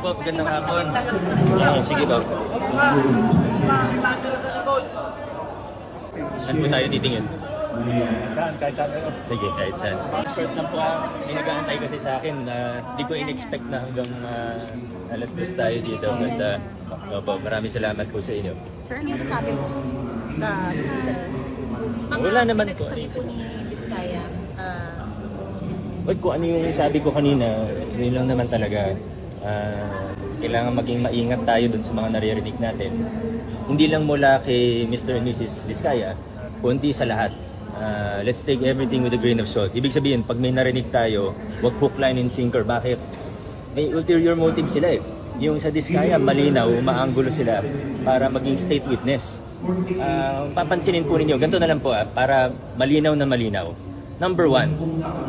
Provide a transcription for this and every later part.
po, magandang hapon. Sige po. Saan po tayo titingin? Saan? Kahit saan kayo? Sige, kahit saan. Short lang po may nag-aantay kasi sa akin na di ko in-expect na hanggang alas 2 tayo dito. At opo, maraming salamat po sa inyo. Sir, ano yung sasabi mo sa Wala naman po. Sabi po ni Vizcaya, Wag ko ano yung sabi ko kanina, yun lang naman talaga. Kailangan maging maingat tayo dun sa mga naririnig natin. Hindi lang mula kay Mr. and Mrs. Vizcaya, kundi sa lahat. Let's take everything with a grain of salt. Ibig sabihin, pag may narinig tayo, wag hook, line, and sinker. Bakit? May ulterior motive sila eh. Yung sa Vizcaya, malinaw, maanggulo sila para maging state witness. Papansinin po ninyo, ganito na lang po para malinaw na malinaw. Number one,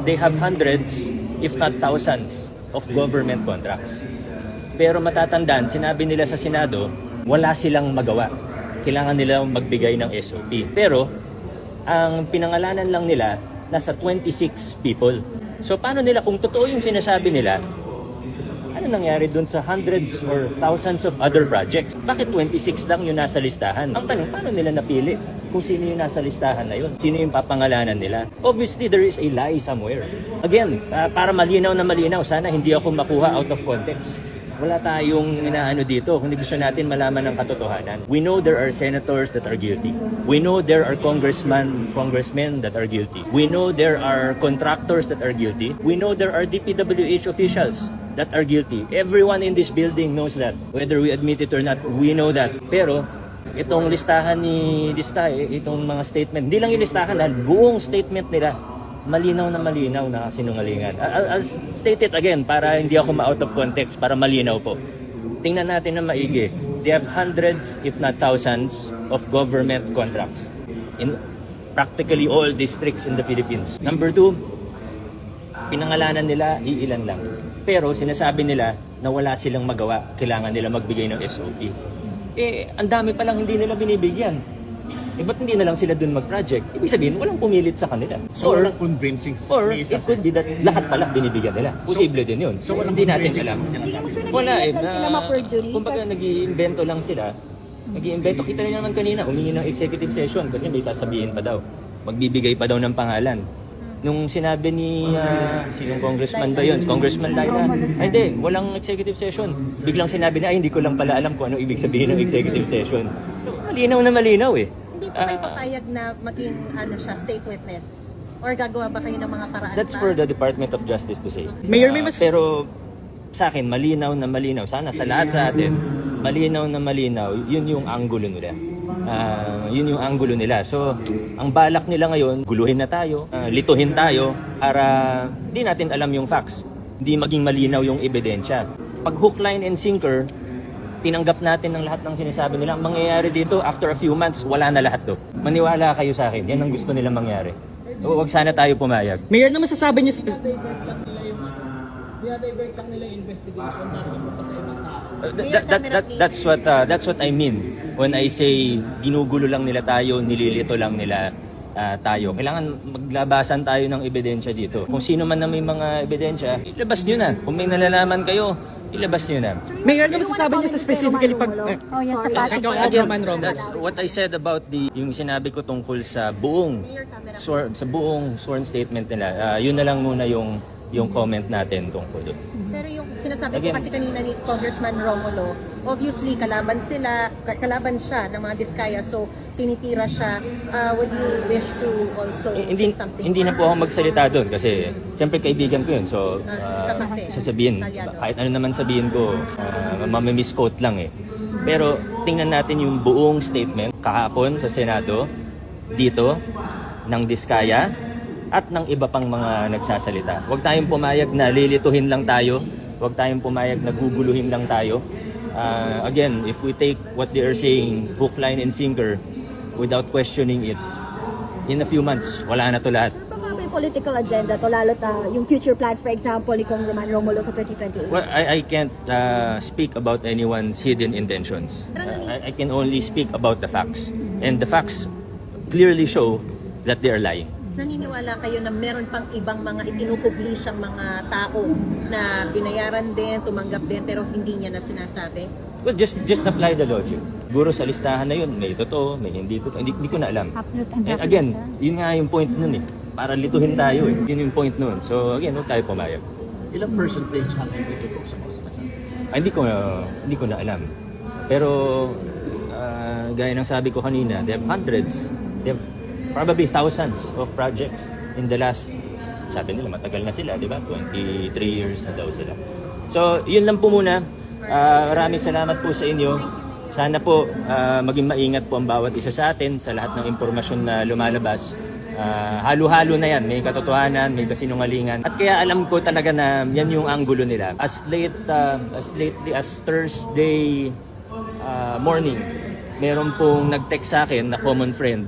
they have hundreds, if not thousands, of government contracts. Pero matatandaan, sinabi nila sa Senado, wala silang magawa. Kailangan nila magbigay ng SOP. Pero, ang pinangalanan lang nila, nasa 26 people. So, paano nila, kung totoo yung sinasabi nila, ano nangyari dun sa hundreds or thousands of other projects? Bakit 26 lang yung nasa listahan? Ang tanong, paano nila napili kung sino yung nasa listahan na yun? Sino yung papangalanan nila? Obviously, there is a lie somewhere. Again, para malinaw na malinaw, sana hindi ako makuha out of context. Wala tayong inaano dito, kundi gusto natin malaman ng katotohanan. We know there are senators that are guilty. We know there are congressmen that are guilty. We know there are contractors that are guilty. We know there are DPWH officials that are guilty. Everyone in this building knows that. Whether we admit it or not, we know that. Pero, itong listahan ni Distae, itong mga statement, hindi lang yung listahan, buong statement nila, malinaw na sinungalingan. I'll state it again para hindi ako ma-out of context, para malinaw po. Tingnan natin na maigi. They have hundreds, if not thousands, of government contracts in practically all districts in the Philippines. Number two, pinangalanan nila, iilan lang. Pero sinasabi nila na wala silang magawa, kailangan nila magbigay ng SOP. Ang dami palang hindi nila binibigyan. Ba't hindi na lang sila dun mag-project? Ibig sabihin, walang pumilit sa kanila. So, walang convincing Or it could be that lahat pala binibigyan nila. Posible din yun. So, walang hindi natin convincing alam. hindi naman sir Wala nag-iingat lang sila ma-perjury. kumbaga nag-iimbento lang sila. Nag-iimbento. Kita rin naman kanina, humingi ng executive session kasi may sasabihin pa daw. Magbibigay pa daw ng pangalan. Nung sinabi ni, sinong congressman ba yun? Congressman Laila. Ay hindi, walang executive session. Biglang sinabi na, ay hindi ko lang pala alam kung anong ibig sabihin ng executive session. So malinaw na malinaw eh. Hindi pa kayo papayag na maging state witness? Or gagawa ba kayo ng mga paraan? That's for the Department of Justice to say. Mayor, may pero sa akin, malinaw na malinaw. Sana sa lahat sa atin, malinaw na malinaw. Yun yung anggulo nila. Yun yung anggulo nila. So, ang balak nila ngayon, guluhin na tayo, lituhin tayo para hindi natin alam yung facts. Hindi maging malinaw yung ebidensya. Pag hook, line, and sinker, tinanggap natin ng lahat ng sinasabi nila. Ang mangyayari dito, after a few months, wala na lahat to. Maniwala kayo sa akin. Yan ang gusto nilang mangyari. Huwag sana tayo pumayag. Mayor, naman sasabi niyo sa... Dinadivert lang nila yung investigation para sa ibang tao. That's what I mean when I say ginugulo lang nila tayo, nililito lang nila tayo. Kailangan maglabasan tayo ng ebidensya dito. Kung sino man na may mga ebidensya, ilabas nyo na. Kung may nalalaman kayo, ilabas nyo na. Mayor, naman sasabi niyo sa specifically pag... Oh, yan sa Pasig. Again, that's what I said about yung sinabi ko tungkol sa buong sworn statement nila. Yun na lang muna yung comment natin tungkol doon. Pero yung sinasabi ko kasi kanina ni Congressman Romulo, obviously kalaban siya ng mga Vizcaya, so tinitira siya. Would you wish to also say something? Hindi na po ako magsalita doon kasi siyempre kaibigan ko yun. So, sasabihin, kahit ano naman sabihin ko, mamimiss-quote lang eh. Pero tingnan natin yung buong statement kahapon sa Senado, dito, ng Vizcaya, at ng iba pang mga nagsasalita. Huwag tayong pumayag na lilituhin lang tayo. Huwag tayong pumayag na guguluhin lang tayo. Again, if we take what they are saying, hook, line, and sinker, without questioning it, in a few months, wala na to lahat. Baka may political agenda to, lalo yung future plans, for example, ni Congressman Romulo sa 2028? Well, I can't speak about anyone's hidden intentions. I can only speak about the facts. And the facts clearly show that they are lying. Naniniwala kayo na meron pang ibang mga itinupublis ang mga tao na binayaran din, tumanggap din, pero hindi niya na sinasabi? Well, just apply the logic. Siguro sa listahan na yun, may totoo, may hindi totoo. Hindi ko na alam. And again, yun nga yung point nun eh. Para lituhin tayo eh. Yun yung point nun. So again, huwag tayo pumayag. Ilang percentage ang hindi totoo sa mga sinasabi? Hindi ko na alam. Pero gaya ng sabi ko kanina, they have hundreds, they have probably thousands of projects in the last, sabi nila matagal na sila, di ba? 23 years na daw sila. So yun lang po muna. Maraming salamat po sa inyo. Sana po maging maingat po ang bawat isa sa atin sa lahat ng impormasyon na lumalabas. Halo-halo na yan. May katotohanan, may kasinungalingan. At kaya alam ko talaga na yan yung anggulo nila. As lately as Thursday morning, meron pong nag-text sa akin na common friend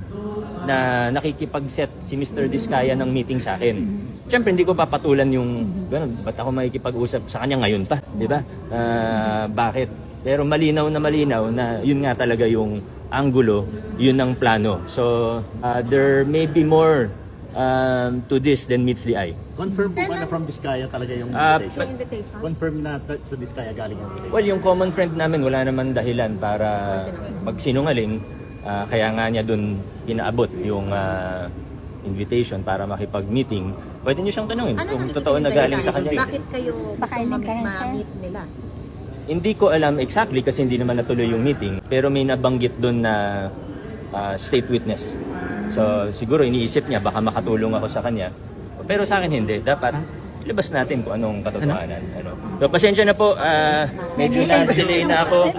na nakikipag-set si Mr. Diskaya ng meeting sa akin. Siyempre, hindi ko papatulan yung, ba't ako makikipag-usap sa kanya ngayon pa, di ba? Bakit? Pero malinaw na yun nga talaga yung anggulo, yun ang plano. So, there may be more to this than meets the eye. Confirm po ba na from Diskaya talaga yung invitation? Yung invitation? Confirm na sa Diskaya galing yung invitation? Well, yung common friend namin, wala naman dahilan para magsinungaling. Kaya nga niya dun inaabot yung invitation para makipag-meeting. Pwede niyo siyang tanungin kung totoo na galing sa kanya. Bakit kayo Baka gusto ka rin, sir? ma-meet nila? Hindi ko alam exactly kasi hindi naman natuloy yung meeting. Pero may nabanggit dun na state witness. So siguro iniisip niya baka makatulong ako sa kanya. Pero sa akin hindi. Dapat ilabas natin kung anong katotohanan. So pasensya na po. Medyo na-delay na ako.